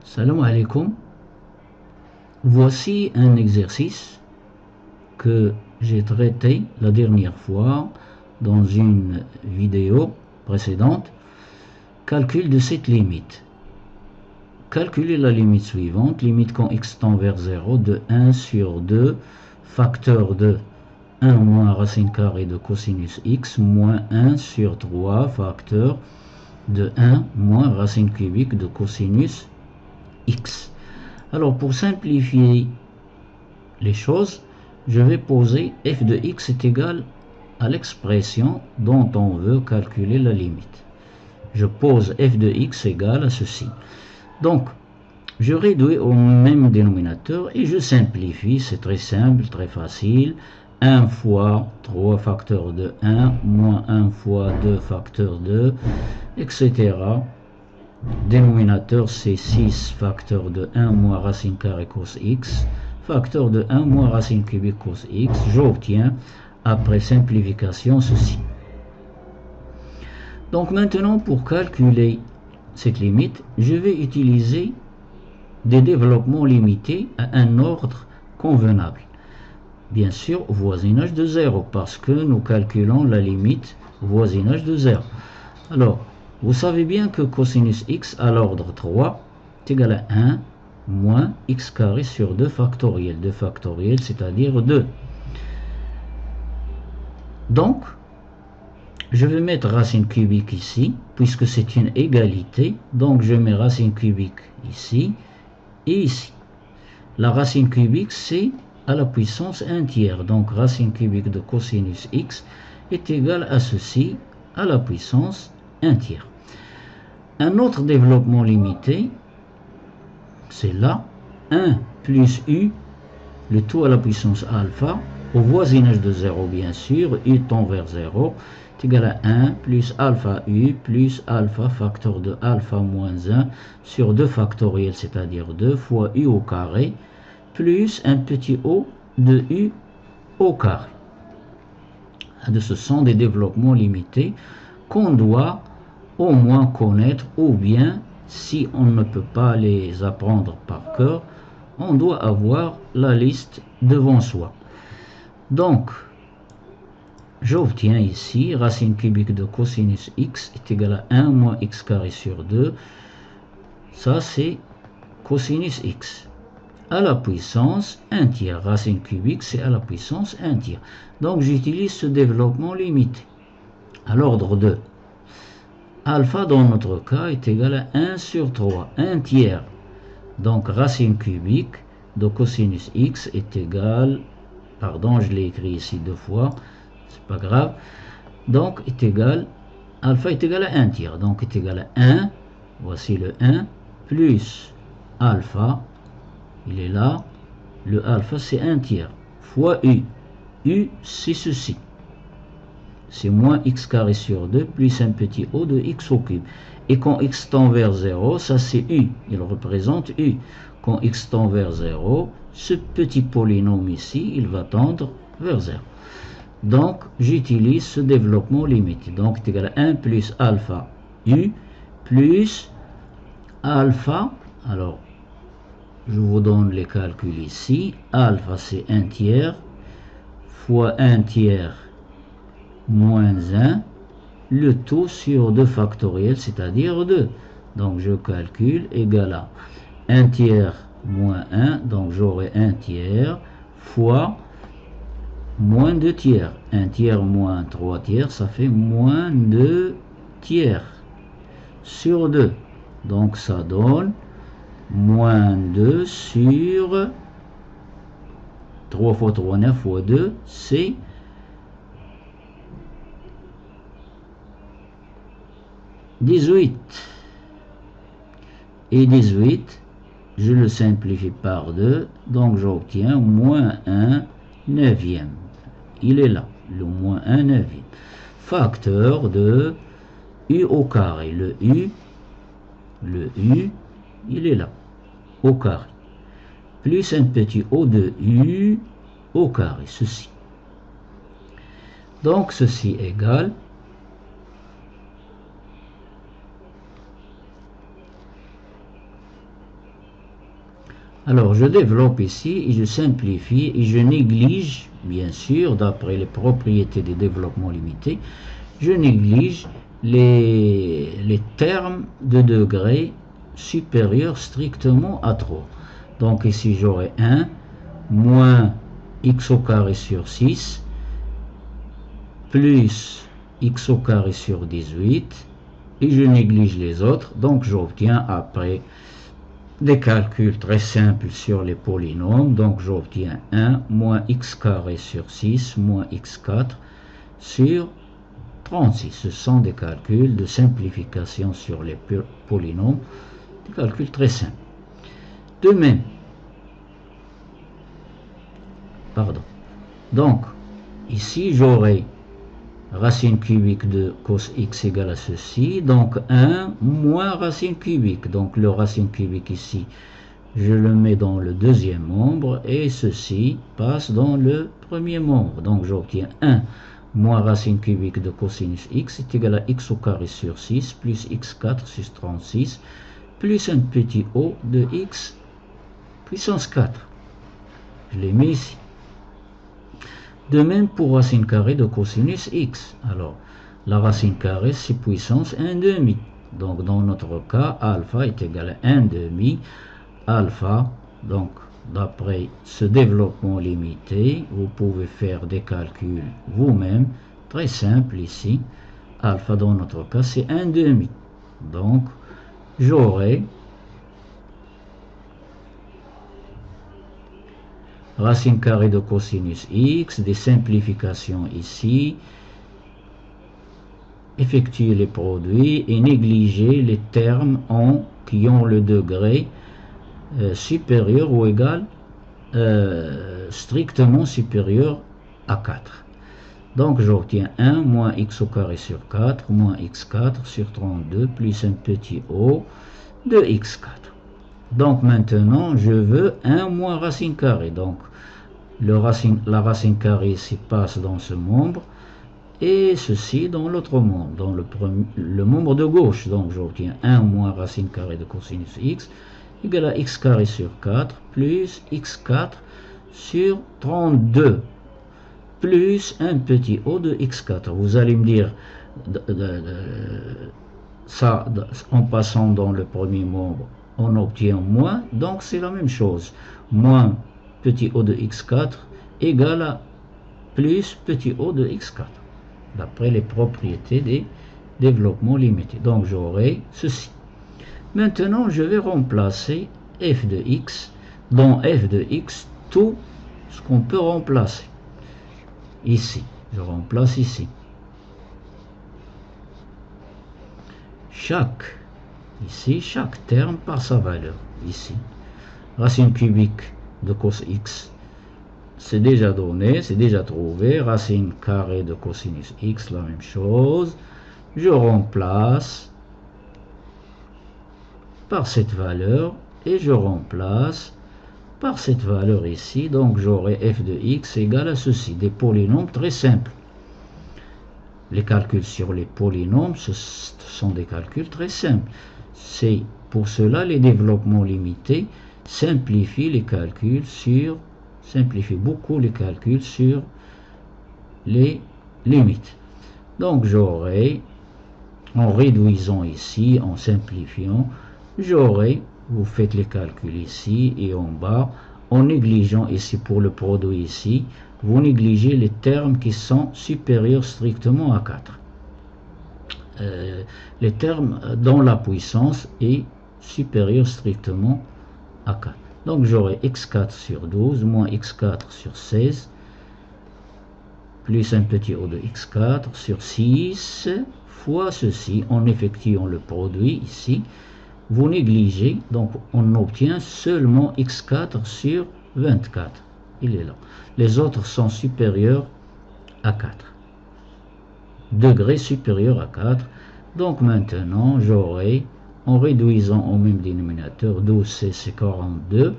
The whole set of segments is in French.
Salam alaikum. Voici un exercice que j'ai traité la dernière fois dans une vidéo précédente. Calcul de cette limite. Calculer la limite suivante, limite quand x tend vers 0 de 1 sur 2 facteur de 1 moins racine carrée de cosinus x moins 1 sur 3 facteur de 1 moins racine cubique de cosinus x. Alors pour simplifier les choses, je vais poser f de x est égal à l'expression dont on veut calculer la limite. Je pose f de x égale à ceci. Donc, je réduis au même dénominateur et je simplifie. C'est très simple, très facile. 1 fois 3 facteur de 1 moins 1 fois 2 facteur de, etc. Dénominateur, c'est 6 facteur de 1 moins racine carrée cos x, facteur de 1 moins racine cubique cos x. J'obtiens, après simplification, ceci. Donc maintenant, pour calculer cette limite, je vais utiliser des développements limités à un ordre convenable. Bien sûr, voisinage de 0, parce que nous calculons la limite voisinage de 0. Alors, vous savez bien que cosinus x à l'ordre 3 est égal à 1 moins x carré sur 2 factoriel. 2 factoriel, c'est-à-dire 2. Donc, je vais mettre racine cubique ici, puisque c'est une égalité. Donc, je mets racine cubique ici et ici. La racine cubique, c'est à la puissance 1 tiers. Donc, racine cubique de cosinus x est égal à ceci, à la puissance 1 tiers. Un autre développement limité, c'est là, 1 plus u, le tout à la puissance alpha, au voisinage de 0 bien sûr, u tend vers 0, est égal à 1 plus alpha u plus alpha facteur de alpha moins 1 sur 2 factoriel, c'est-à-dire 2 fois u au carré, plus un petit o de u au carré. Ce sont des développements limités qu'on doit au moins connaître, ou bien, si on ne peut pas les apprendre par cœur, on doit avoir la liste devant soi. Donc, j'obtiens ici racine cubique de cosinus x est égal à 1 moins x carré sur 2. Ça, c'est cosinus x. À la puissance 1 tiers. Racine cubique, c'est à la puissance 1 tiers. Donc, j'utilise ce développement limité. À l'ordre 2. Alpha, dans notre cas, est égal à 1 sur 3, 1 tiers. Donc, racine cubique de cosinus x est égal, pardon, je l'ai écrit ici 2 fois, c'est pas grave. Donc, est égal, alpha est égal à 1 tiers. Donc, est égal à 1, voici le 1, plus alpha, il est là, le alpha c'est 1 tiers, fois u. U, c'est ceci. C'est moins x carré sur 2 plus un petit o de x au cube. Et quand x tend vers 0, ça c'est u. Il représente u. Quand x tend vers 0, ce petit polynôme ici, il va tendre vers 0. Donc, j'utilise ce développement limité. Donc, c'est égal à 1 plus alpha u plus alpha. Alors, je vous donne les calculs ici. Alpha, c'est 1 tiers fois 1 tiers moins 1, le tout sur 2 factoriel, c'est-à-dire 2. Donc, je calcule égal à 1 tiers moins 1, donc j'aurai 1 tiers fois moins 2 tiers. 1 tiers moins 3 tiers, ça fait moins 2 tiers sur 2. Donc, ça donne moins 2 sur 3 fois 3, 9 fois 2, c'est 18. Et 18, je le simplifie par 2, donc j'obtiens moins 1 neuvième. Il est là, le moins 1 neuvième. Facteur de u au carré. Le u, il est là, au carré. Plus un petit o de u au carré, ceci. Donc ceci égale Alors, je développe ici et je simplifie et je néglige, bien sûr, d'après les propriétés des développements limités, je néglige les termes de degré supérieur strictement à 3. Donc ici, j'aurai 1 moins x au carré sur 6 plus x au carré sur 18 et je néglige les autres. Donc j'obtiens après des calculs très simples sur les polynômes. Donc j'obtiens 1 moins x carré sur 6 moins x4 sur 36. Ce sont des calculs de simplification sur les polynômes, des calculs très simples. De même, donc ici j'aurai racine cubique de cos x égale à ceci, donc 1 moins racine cubique, donc le racine cubique ici, je le mets dans le deuxième membre, et ceci passe dans le premier membre, donc j'obtiens 1 moins racine cubique de cosinus x est égal à x au carré sur 6, plus x4 sur 36, plus un petit o de x puissance 4. Je l'ai mis ici. De même pour racine carrée de cosinus x. Alors, la racine carrée, c'est puissance 1 demi. Donc, dans notre cas, alpha est égal à 1 demi. Alpha, donc, d'après ce développement limité, vous pouvez faire des calculs vous-même. Très simple ici. Alpha, dans notre cas, c'est 1 demi. Donc, j'aurai racine carrée de cosinus x, des simplifications ici, effectuer les produits et négliger les termes qui ont le degré supérieur ou égal, strictement supérieur à 4. Donc j'obtiens 1 moins x au carré sur 4 moins x4 sur 32 plus un petit o de x4. Donc maintenant je veux 1 moins racine carrée. Donc la racine carrée ici passe dans ce membre et ceci dans l'autre membre, dans le membre de gauche. Donc j'obtiens 1 moins racine carrée de cosinus x égale à x carré sur 4 plus x4 sur 32 plus un petit o de x4. Vous allez me dire ça en passant dans le premier membre on obtient moins, donc c'est la même chose, moins petit o de x4 égale à plus petit o de x4 d'après les propriétés des développements limités. Donc j'aurai ceci. Maintenant je vais remplacer f de x dans f de x tout ce qu'on peut remplacer. Ici, je remplace ici. Chaque terme par sa valeur. Ici, racine cubique de cos x, c'est déjà donné, c'est déjà trouvé. Racine carrée de cosinus x, la même chose. Je remplace par cette valeur et je remplace par cette valeur ici. Donc j'aurai f de x égale à ceci, des polynômes très simples. Les calculs sur les polynômes, ce sont des calculs très simples. C'est pour cela les développements limités simplifient beaucoup les calculs sur les limites. Donc j'aurai, en réduisant ici, en simplifiant, j'aurai, vous faites les calculs ici et en bas, en négligeant ici pour le produit ici, vous négligez les termes qui sont supérieurs strictement à 4. Les termes dont la puissance est supérieure strictement à 4. Donc j'aurai x4 sur 12 moins x4 sur 16 plus un petit o de x4 sur 6 fois ceci en effectuant le produit ici. Vous négligez, donc on obtient seulement x4 sur 24. Il est là. Les autres sont supérieurs à 4. Degré supérieur à 4. Donc maintenant, j'aurai, en réduisant au même dénominateur, 12c c'est 42.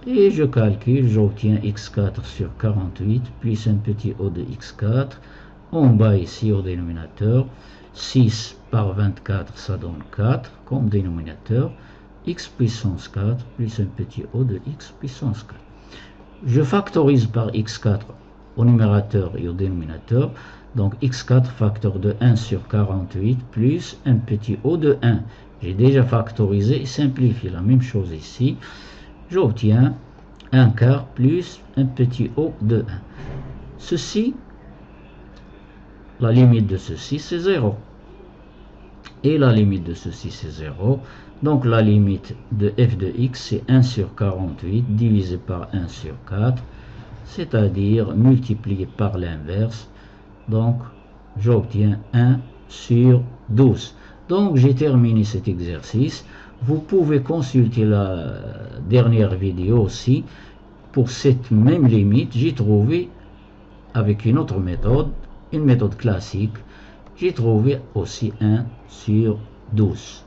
Et je calcule, j'obtiens x4 sur 48 plus un petit o de x4. En bas ici au dénominateur, 6 par 24 ça donne 4 comme dénominateur. x puissance 4 plus un petit o de x puissance 4. Je factorise par x4 au numérateur et au dénominateur. Donc x4 facteur de 1 sur 48 plus un petit o de 1. J'ai déjà factorisé et simplifié la même chose ici. J'obtiens 1 quart plus un petit o de 1. Ceci, la limite de ceci, c'est 0. Et la limite de ceci, c'est 0. Donc la limite de f de x, c'est 1 sur 48 divisé par 1 sur 4, c'est-à-dire multiplié par l'inverse. Donc j'obtiens 1 sur 12. Donc j'ai terminé cet exercice. Vous pouvez consulter la dernière vidéo aussi. Pour cette même limite, j'ai trouvé avec une autre méthode, une méthode classique, j'ai trouvé aussi 1 sur 12.